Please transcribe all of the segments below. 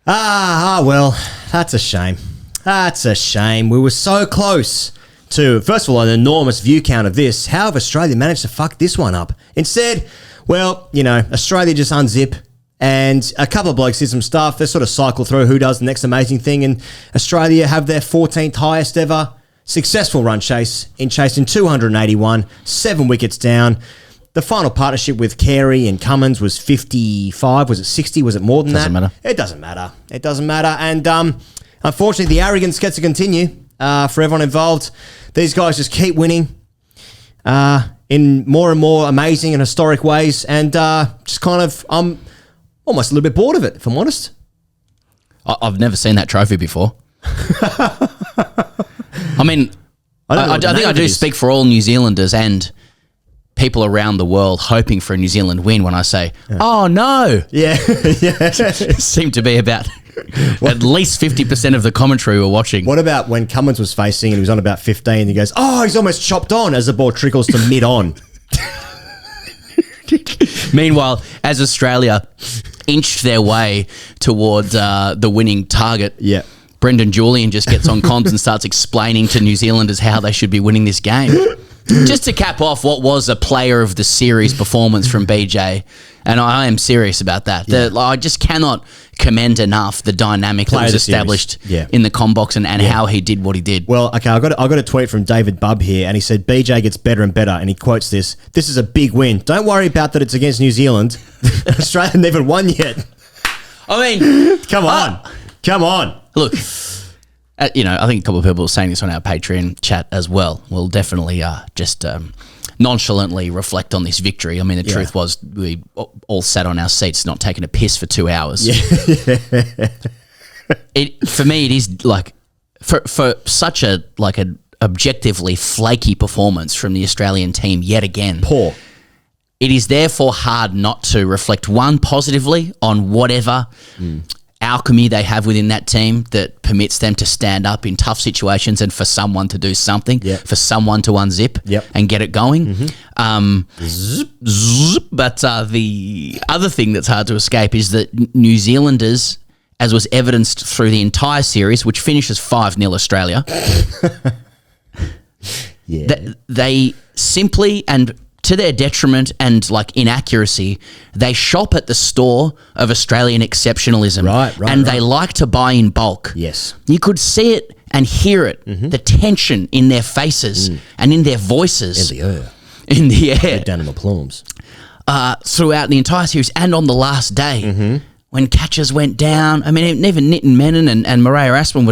Well, that's a shame. That's a shame. We were so close to, first of all, an enormous view count of this. How have Australia managed to fuck this one up? Instead, well, Australia just unzip, and a couple of blokes did some stuff. They sort of cycle through who does the next amazing thing, and Australia have their 14th highest ever successful run chase in chasing 281, 7 wickets down. The final partnership with Carey and Cummins was 55. Was it 60? Was it more than that? Doesn't matter. It doesn't matter. It doesn't matter. And unfortunately, the arrogance gets to continue for everyone involved. These guys just keep winning in more and more amazing and historic ways. And just kind of, I'm almost a little bit bored of it, if I'm honest. I've never seen that trophy before. I mean, I think I do speak for all New Zealanders and people around the world hoping for a New Zealand win when I say, oh, no. Yeah. Seemed to be about at least 50% of the commentary we're watching. What about when Cummins was facing and he was on about 15 and he goes, oh, he's almost chopped on as the ball trickles to mid-on. Meanwhile, as Australia inched their way towards the winning target, Brendan Julian just gets on comms and starts explaining to New Zealanders how they should be winning this game. Just to cap off what was a player of the series performance from BJ, and I am serious about that. I just cannot commend enough the dynamic that was established in the combox and how he did what he did. Well, okay, I got a tweet from David Bubb here, and he said BJ gets better and better, and he quotes this: "This is a big win. Don't worry about that. It's against New Zealand. Australia never won yet." I mean, come on. Look. I think a couple of people were saying this on our Patreon chat as well. We'll definitely just nonchalantly reflect on this victory. I mean, the truth was we all sat on our seats not taking a piss for 2 hours. Yeah. For me, it is like for such an objectively flaky performance from the Australian team yet again. Poor. It is therefore hard not to reflect, one, positively on whatever alchemy they have within that team that permits them to stand up in tough situations and for someone to do something, for someone to unzip and get it going. But the other thing that's hard to escape is that New Zealanders, as was evidenced through the entire series, which finishes 5-0 Australia, they simply and to their detriment and inaccuracy, they shop at the store of Australian exceptionalism. Right. They like to buy in bulk. Yes. You could see it and hear it, the tension in their faces and in their voices. In the air. Down in the plumes. Throughout the entire series and on the last day. When catches went down, I mean, even Nitin Menon and Murray Erasmus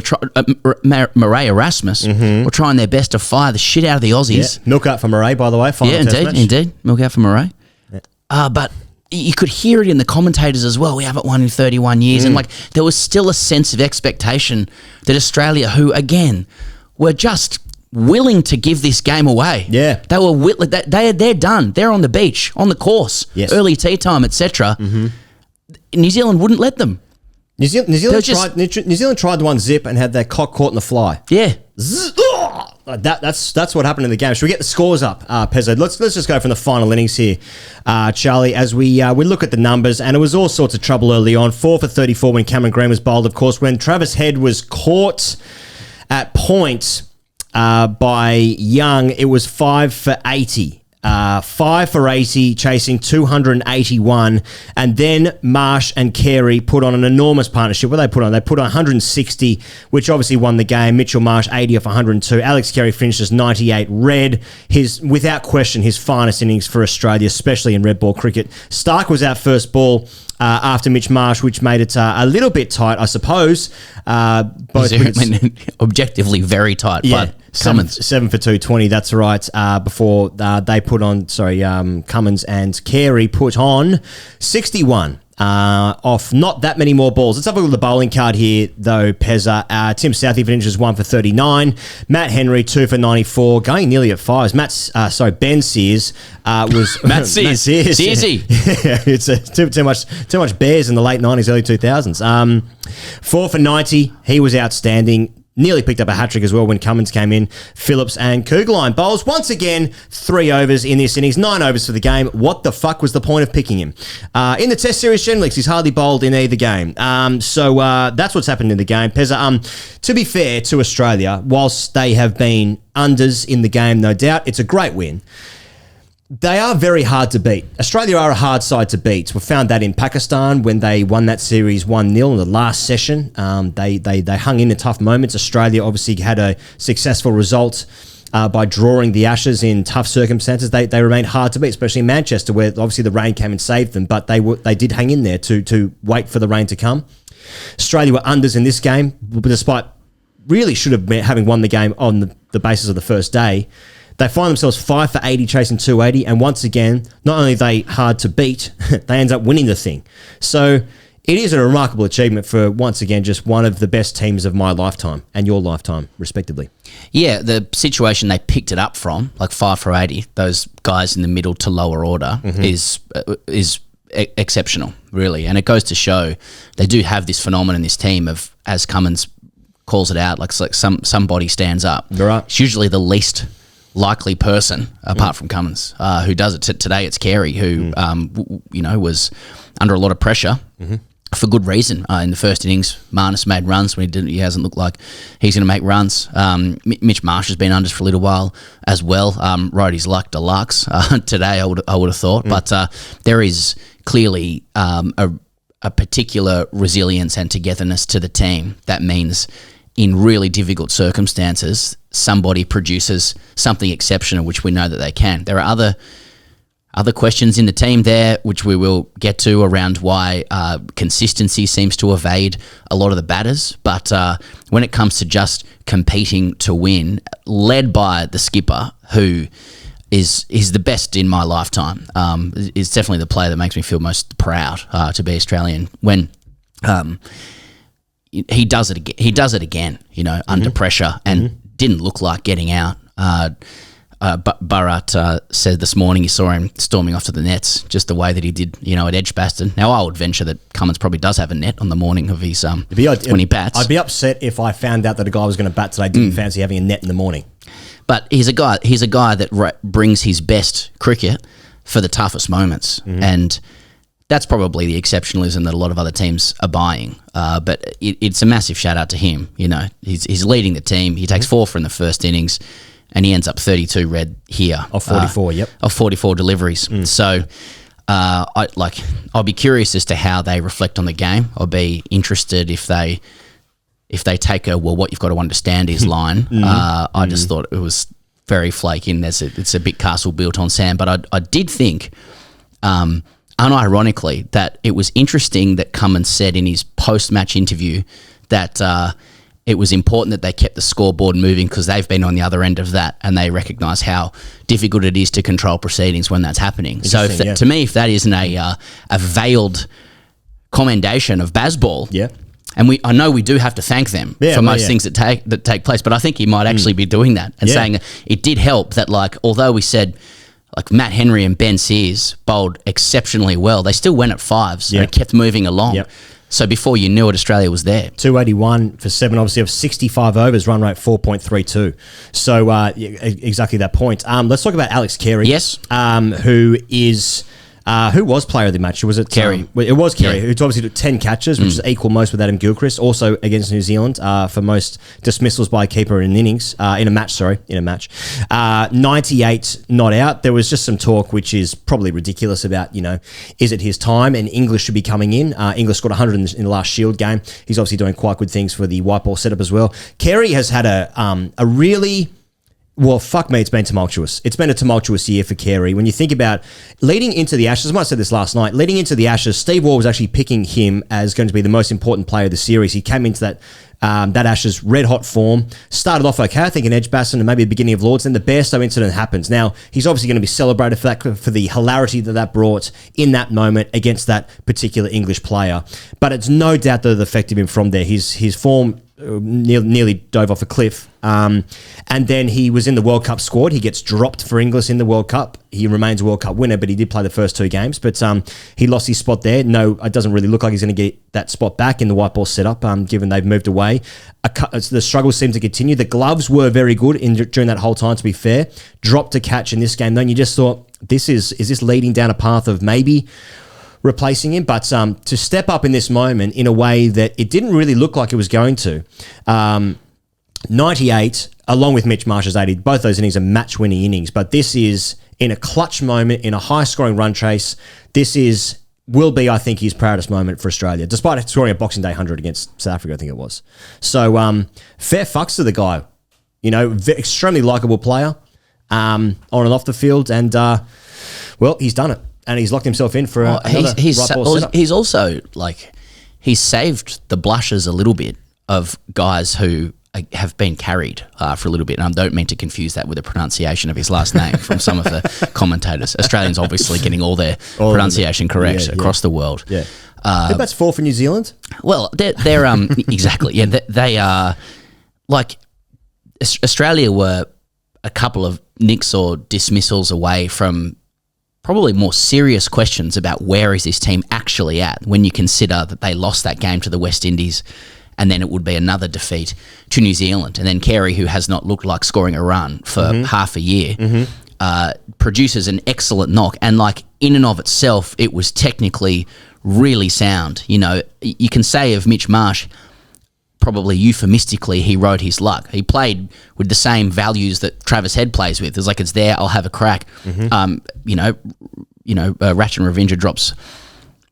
were trying their best to fire the shit out of the Aussies. Yeah. Milk out for Murray, by the way. Indeed. Milk out for Murray. Yeah. But you could hear it in the commentators as well. We haven't won in 31 years. And there was still a sense of expectation that Australia, who, again, were just willing to give this game away. Yeah. They were they're done. They're on the beach, on the course, early tea time, etc. New Zealand wouldn't let them. New Zealand tried to unzip and had their cock caught in the fly. Yeah. That's what happened in the game. Should we get the scores up, Pezzo? Let's just go from the final innings here, Charlie, as we look at the numbers, and it was all sorts of trouble early on. 4 for 34 when Cameron Graham was bowled, of course. When Travis Head was caught at point by Young, it was 5 for 80. 5 for 80, chasing 281, and then Marsh and Carey put on an enormous partnership. What they put on? They put on 160, which obviously won the game. Mitchell Marsh 80 off 102. Alex Carey finishes 98 red. Without question, his finest innings for Australia, especially in red ball cricket. Stark was out first ball after Mitch Marsh, which made it a little bit tight, I suppose. Objectively very tight, but Cummins. 7 for 220, that's right. Before they put on, Cummins and Carey put on 61 off not that many more balls. Let's have a look at the bowling card here, though, Pezza. Tim Southey finishes 1 for 39. Matt Henry, 2 for 94, going nearly at 5s. Ben Sears was... Matt Sears. Searsy. Yeah, it's too much Bears in the late 90s, early 2000s. 4 for 90, he was outstanding. nearly picked up a hat-trick as well when Cummins came in. Phillips and Kugelheim bowls. Once again, 3 overs in this innings, 9 overs for the game. What the fuck was the point of picking him? In the Test Series generally, he's hardly bowled in either game. So that's what's happened in the game. Pezza, to be fair to Australia, whilst they have been unders in the game, no doubt, it's a great win. They are very hard to beat. Australia are a hard side to beat. We found that in Pakistan when they won that series 1-0 in the last session. They hung in tough moments. Australia obviously had a successful result by drawing the Ashes in tough circumstances. They remained hard to beat, especially in Manchester, where obviously the rain came and saved them. But they did hang in there to wait for the rain to come. Australia were unders in this game, despite really should have been having won the game on the basis of the first day. They find themselves 5 for 80 chasing 280, and once again, not only are they hard to beat, they end up winning the thing. So it is a remarkable achievement for, once again, just one of the best teams of my lifetime and your lifetime, respectively. Yeah, the situation they picked it up from, like 5 for 80, those guys in the middle to lower order, is exceptional, really. And it goes to show they do have this phenomenon in this team of, as Cummins calls it out, like somebody stands up. Right. It's usually the least likely person apart from Cummins who does it. Today it's Carey who was under a lot of pressure for good reason. In the first innings, Marnus made runs when he hasn't looked like he's going to make runs. Mitch Marsh has been unders for a little while as well. Rode his luck deluxe today, I would have thought. But there is clearly a particular resilience and togetherness to the team that means in really difficult circumstances, somebody produces something exceptional, which we know that they can. There are other questions in the team there, which we will get to, around why consistency seems to evade a lot of the batters. But when it comes to just competing to win, led by the skipper, who is the best in my lifetime, is definitely the player that makes me feel most proud to be Australian when he does it again. He does it again, under pressure, and didn't look like getting out. But Bharat said this morning he saw him storming off to the nets, just the way that he did, at Edgbaston. Now, I would venture that Cummins probably does have a net on the morning of his when he bats. I'd be upset if I found out that a guy was going to bat today didn't fancy having a net in the morning. But he's a guy that brings his best cricket for the toughest moments, and that's probably the exceptionalism that a lot of other teams are buying. But it's a massive shout out to him. He's leading the team. He takes 4 for in the first innings, and he ends up 32 red here. Of 44, Of 44 deliveries. So I'll be curious as to how they reflect on the game. I'll be interested if they take what you've got to understand is line. I just thought it was very flaky, and it's a bit castle built on sand. But I did think, unironically, that it was interesting that Cummins said in his post-match interview that it was important that they kept the scoreboard moving because they've been on the other end of that, and they recognise how difficult it is to control proceedings when that's happening. So to me, if that isn't a veiled commendation of Bazball, and I know we do have to thank them for most things that take place, but I think he might actually be doing that and saying it did help that, although we said Matt Henry and Ben Sears bowled exceptionally well, they still went at 5s and it kept moving along. So before you knew it, Australia was there. 281 for 7, obviously, of 65 overs, run rate 4.32. So exactly that point. Let's talk about Alex Carey. Yes. Who is... who was player of the match? Was it Carey? It was Carey, who obviously took 10 catches, which is equal most with Adam Gilchrist. Also against New Zealand for most dismissals by a keeper in a match. 98 not out. There was just some talk, which is probably ridiculous, about is it his time? And English should be coming in. English scored 100 in the last Shield game. He's obviously doing quite good things for the white ball setup as well. Carey has had a really... Well, fuck me, it's been tumultuous. It's been a tumultuous year for Carey. When you think about leading into the Ashes, I might have said this last night, leading into the Ashes, Steve Waugh was actually picking him as going to be the most important player of the series. He came into that Ashes red-hot form, started off okay, I think, in Edgbaston and maybe the beginning of Lords, then the Bairstow incident happens. Now, he's obviously going to be celebrated for the hilarity that brought in that moment against that particular English player. But it's no doubt that it affected him from there. His form nearly dove off a cliff. And then he was in the World Cup squad. He gets dropped for Inglis in the World Cup. He remains a World Cup winner, but he did play the first 2 games. But he lost his spot there. No, it doesn't really look like he's going to get that spot back in the white ball setup, given they've moved away. The struggles seem to continue. The gloves were very good during that whole time, to be fair. Dropped a catch in this game, though, and you just thought, is this leading down a path of maybe replacing him? But to step up in this moment in a way that it didn't really look like it was going to. 98, along with Mitch Marsh's 80, both those innings are match-winning innings, but this is in a clutch moment, in a high-scoring run chase. This will be, I think, his proudest moment for Australia, despite scoring a Boxing Day 100 against South Africa, I think it was. So, fair fucks to the guy. Extremely likeable player on and off the field, and, he's done it. And he's locked himself in for another right ball setup. He's also, he's saved the blushes a little bit of guys who have been carried for a little bit. And I don't mean to confuse that with the pronunciation of his last name from some of the commentators. Australians obviously getting all their pronunciation correct across the world. Yeah. I think that's 4 for New Zealand. Well, they're exactly. Yeah, they are, Australia were a couple of nicks or dismissals away from probably more serious questions about where is this team actually at when you consider that they lost that game to the West Indies, and then it would be another defeat to New Zealand. And then Carey, who has not looked like scoring a run for half a year, produces an excellent knock. And in and of itself, it was technically really sound. You can say of Mitch Marsh, probably euphemistically, he rode his luck. He played with the same values that Travis Head plays with. It's it's there, I'll have a crack. Ratchet and Ravinder drops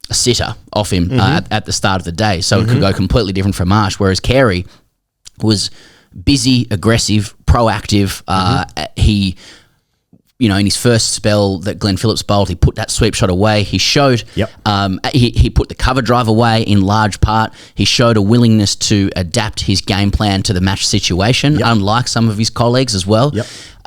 a sitter off him at the start of the day, so it could go completely different from Marsh, whereas Carey was busy, aggressive, proactive. He, in his first spell that Glenn Phillips bowled, he put that sweep shot away. He showed, he put the cover drive away in large part. He showed a willingness to adapt his game plan to the match situation, unlike some of his colleagues as well,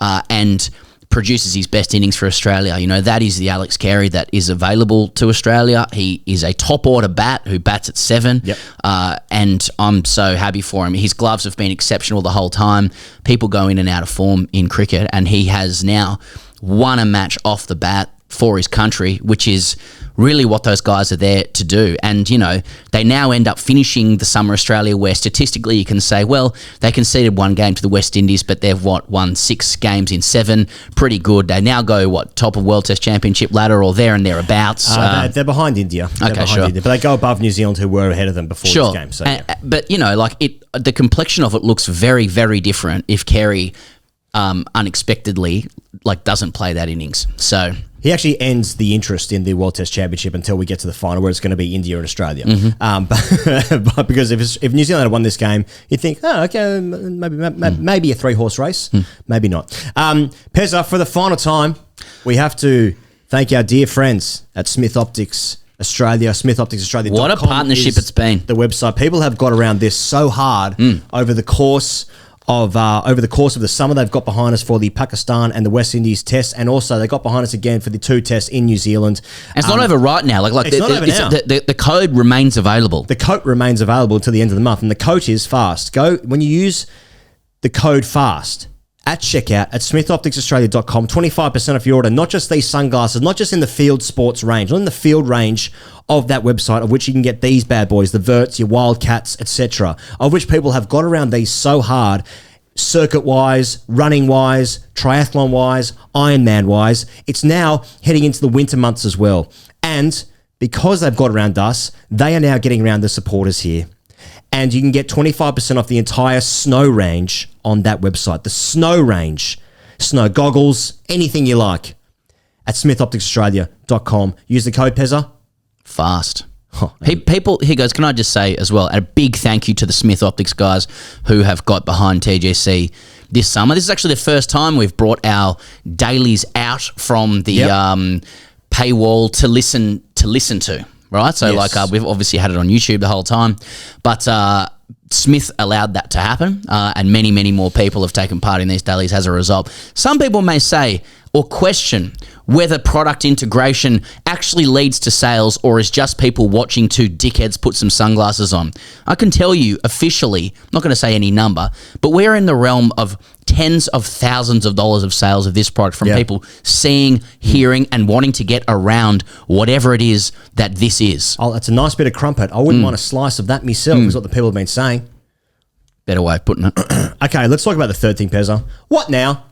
and produces his best innings for Australia. That is the Alex Carey that is available to Australia. He is a top-order bat who bats at 7, and I'm so happy for him. His gloves have been exceptional the whole time. People go in and out of form in cricket, and he has now won a match off the bat for his country, which is really what those guys are there to do. And, they now end up finishing the Summer Australia where statistically you can say, well, they conceded 1 game to the West Indies, but they've, won 6 games in 7. Pretty good. They now go, top of World Test Championship ladder or there and thereabouts. They're behind India. India, but they go above New Zealand, who were ahead of them before this game. So, but, the complexion of it looks very, very different if Carey unexpectedly doesn't play that innings. So he actually ends the interest in the World Test Championship until we get to the final, where it's going to be India and Australia. But because if New Zealand had won this game, you'd think, okay, maybe a 3-horse race, maybe not. Pezza, for the final time, we have to thank our dear friends at Smith Optics Australia, SmithOpticsAustralia.com. What a partnership it's been. The website. People have got around this so hard over the course of the summer. They've got behind us for the Pakistan and the West Indies tests, and also they got behind us again for the 2 tests in New Zealand. And it's not over right now. It's not over now. The code remains available. The code remains available until the end of the month, and the code is FAST. Go when you use the code FAST at checkout at SmithOpticsAustralia.com, 25% off your order. Not just these sunglasses, not just in the field sports range, not in the field range of that website, of which you can get these bad boys, the Verts, your Wildcats, etc., of which people have got around these so hard, circuit-wise, running-wise, triathlon-wise, Ironman-wise. It's now heading into the winter months as well. And because they've got around us, they are now getting around the supporters here. And you can get 25% off the entire snow range on that website. The snow range. Snow goggles, anything you like. At SmithOpticsAustralia.com. Use the code Pezza. Fast. People, here goes, can I just say as well, a big thank you to the Smith Optics guys who have got behind TGC this summer. This is actually the first time we've brought our dailies out from the paywall to listen to. Right, so yes. We've obviously had it on YouTube the whole time, but Smith allowed that to happen, and many more people have taken part in these dailies as a result. Some people may say or question whether product integration actually leads to sales or is just people watching two dickheads put some sunglasses on. I can tell you officially, I'm not going to say any number, but we're in the realm of tens of thousands of dollars of sales of this product from people seeing, hearing, and wanting to get around whatever it is that this is. Oh, that's a nice bit of crumpet. I wouldn't want a slice of that myself, is what the people have been saying. Better way of putting it. Okay, let's talk about the third thing, Pezza. What now?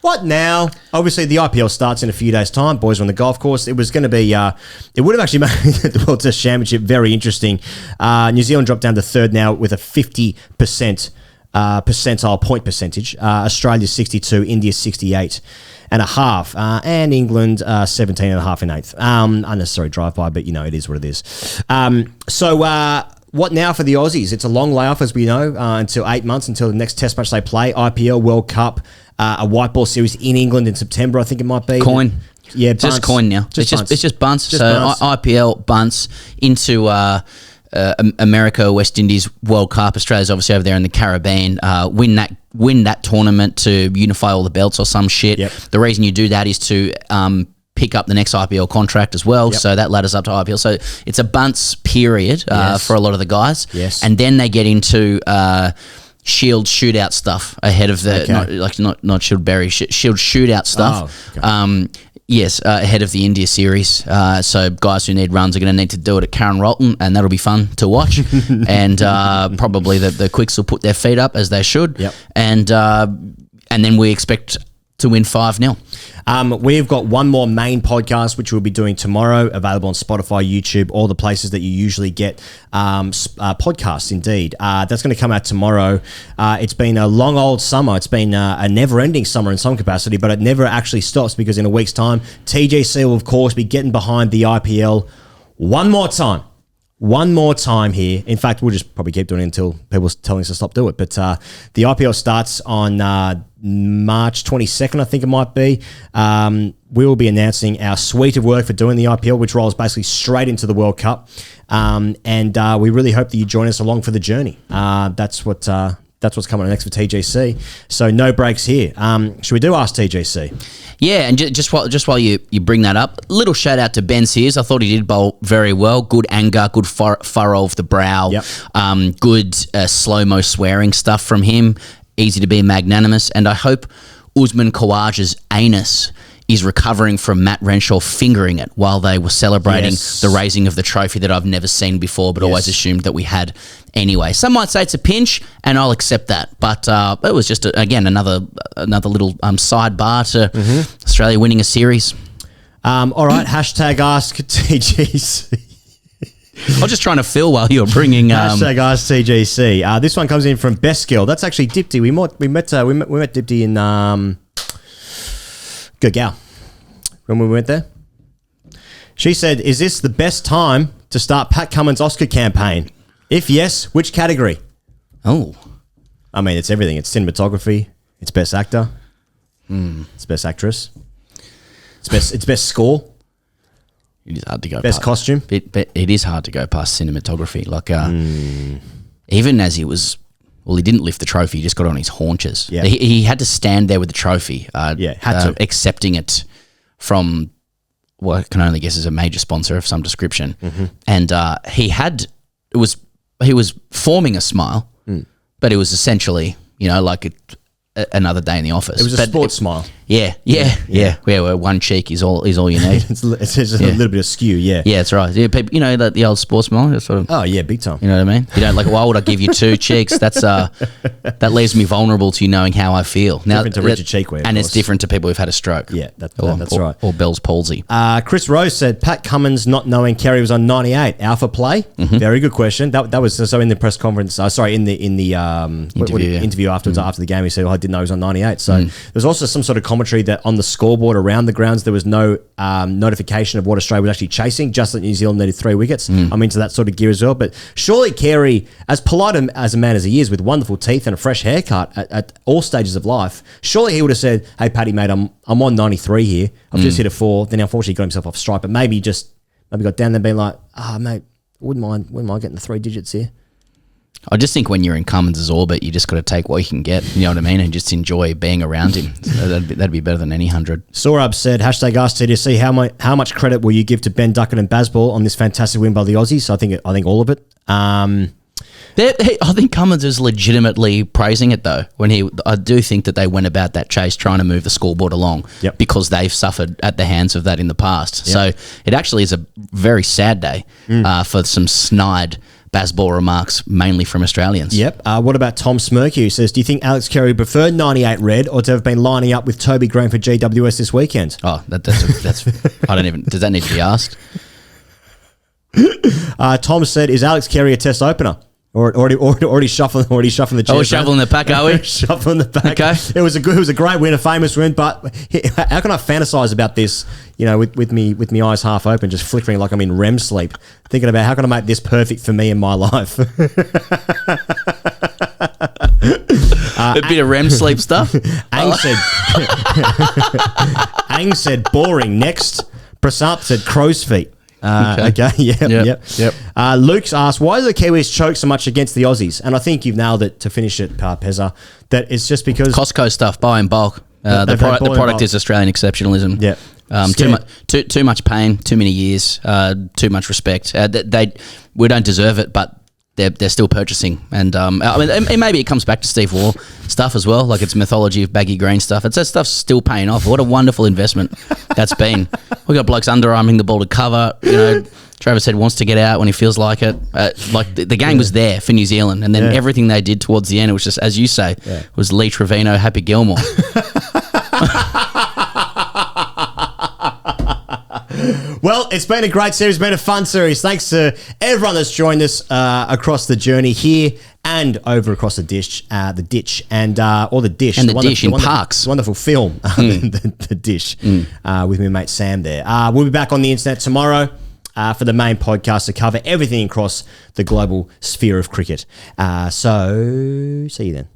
What now? Obviously, the IPL starts in a few days' time. Boys are on the golf course. It was going to be, it would have actually made the World Test Championship very interesting. New Zealand dropped down to third now with a 50% percentile point percentage. Australia 62, India 68 and a half, and England 17 and a half in eighth. Unnecessary drive-by, but it is what it is. What now for the Aussies? It's a long layoff, as we know, until 8 months until the next Test match they play. IPL, World Cup, a white ball series in England in September, I think it might be. Coin. Yeah, bunts. Just coin now. It's just bunts. Bunts. IPL, bunts into America, West Indies, World Cup. Australia's obviously over there in the Caribbean. Win that tournament to unify all the belts or some shit. Yep. The reason you do that is to pick up the next IPL contract as well. So that ladders up to IPL. So it's a bunts period for a lot of the guys. Yes. And then they get into Shield shootout stuff ahead of the not Shield Berry Shield shootout stuff. Oh, okay. Yes, ahead of the India series. So guys who need runs are going to need to do it at Karen Rolton, and that'll be fun to watch. And probably the Quicks will put their feet up as they should. Yep. And then we expect to win 5-0. We've got one more main podcast, which we'll be doing tomorrow, available on Spotify, YouTube, all the places that you usually get podcasts, indeed. That's going to come out tomorrow. It's been a long old summer. It's been a never-ending summer in some capacity, but it never actually stops because in a week's time, TGC will, of course, be getting behind the IPL one more time. One more time here. In fact, we'll just probably keep doing it until people telling us to stop doing it. But the IPL starts on March 22nd, I think it might be. We will be announcing our suite of work for doing the IPL, which rolls basically straight into the World Cup. And we really hope that you join us along for the journey. That's what's coming next for TGC. So no breaks here. Should we do Ask TGC? Yeah, and just while you bring that up, little shout out to Ben Sears. I thought he did bowl very well. Good anger, good furrow of the brow, good slow-mo swearing stuff from him. Easy to be magnanimous. And I hope Usman Khawaja's anus is recovering from Matt Renshaw fingering it while they were celebrating the raising of the trophy that I've never seen before, but always assumed that we had anyway. Some might say it's a pinch, and I'll accept that. But it was just, again, another little sidebar to Australia winning a series. All right, hashtag AskTGC. I was just trying to fill while you were bringing... hashtag AskTGC. This one comes in from Best Girl. That's actually Dipti. We met Dipti in... Good gal. When we went there, she said, "Is this the best time to start Pat Cummins' Oscar campaign? If yes, which category?" Oh, I mean, it's everything. It's cinematography. It's best actor. It's best actress. It's best score. It is hard to go. Best costume. It is hard to go past cinematography. Like even as he was. Well, he didn't lift the trophy. He just got on his haunches. Yeah. He had to stand there with the trophy, accepting it from what I can only guess is a major sponsor of some description. And he was forming a forming a smile, but it was essentially, like another day in the office. It was a sports smile. Yeah. Where one cheek is all you need. it's just a little bit askew. Yeah, that's right. Yeah, people, the old sports smile. Sort of. Oh yeah, big time. You know what I mean? You don't like. Why would I give you two cheeks? That's that leaves me vulnerable to you knowing how I feel. Now, different to Richard Cheekware, and it's different to people who've had a stroke. Yeah, that's right. Or Bell's palsy. Chris Rose said Pat Cummins not knowing Carey was on 98 alpha play. Very good question. That was so in the press conference. In the interview afterwards after the game, he said, "Well, I didn't know he was on 98." So there's also some sort of commentary that on the scoreboard around the grounds there was no notification of what Australia was actually chasing, just that New Zealand needed 3 wickets. I'm into that sort of gear as well. But surely Carey, as polite as a man as he is, with wonderful teeth and a fresh haircut at all stages of life, surely he would have said, "Hey Paddy mate, I'm on 93 here. I've just hit a 4." Then unfortunately he got himself off strike, but maybe got down there being like, "Ah mate, wouldn't mind getting the 3 digits here." I just think when you're in Cummins' orbit, you just got to take what you can get, you know what I mean, and just enjoy being around him. So that'd be better than any 100. Sorab said, #AskTGC, how much credit will you give to Ben Duckett and Bazball on this fantastic win by the Aussies? So I think all of it. I think Cummins is legitimately praising it though. I do think that they went about that chase trying to move the scoreboard along because they've suffered at the hands of that in the past. So it actually is a very sad day for some snide Bazball remarks, mainly from Australians. Yep. What about Tom Smirky, who says, do you think Alex Carey preferred 98 red or to have been lining up with Toby Green for GWS this weekend? Oh, that's I don't even. Does that need to be asked? Tom said, is Alex Carey a test opener? Or already shuffling the chairs. Oh, we're shuffling the pack, are we? Shuffling the pack. Okay. It was a great win, a famous win. But how can I fantasize about this? You know, with my eyes half open, just flickering like I'm in REM sleep, thinking about how can I make this perfect for me in my life. A bit of REM sleep stuff. Ang said boring. Next, Prasant said crow's feet. Okay. Yep. Luke's asked, why do the Kiwis choke so much against the Aussies? And I think you've nailed it to finish it, Pezza, that it's just because Costco stuff, buy in bulk. The product is Australian exceptionalism. Yeah. Too much pain, too many years, too much respect. We don't deserve it, but they're still purchasing. And maybe it comes back to Steve Waugh stuff as well, like it's mythology of baggy green stuff. It's that stuff's still paying off. What a wonderful investment that's been. We got blokes underarming the ball to cover. You know, Travis Head wants to get out when he feels like it. The game was there for New Zealand, and then everything they did towards the end, it was just, as you say, was Lee Trevino, Happy Gilmore. Well, it's been a great series, it's been a fun series. Thanks to everyone that's joined us across the journey here and over across the ditch, or the dish. And the dish in Parks. Wonderful film, the dish, with my mate Sam there. We'll be back on the internet tomorrow for the main podcast to cover everything across the global sphere of cricket. So, see you then.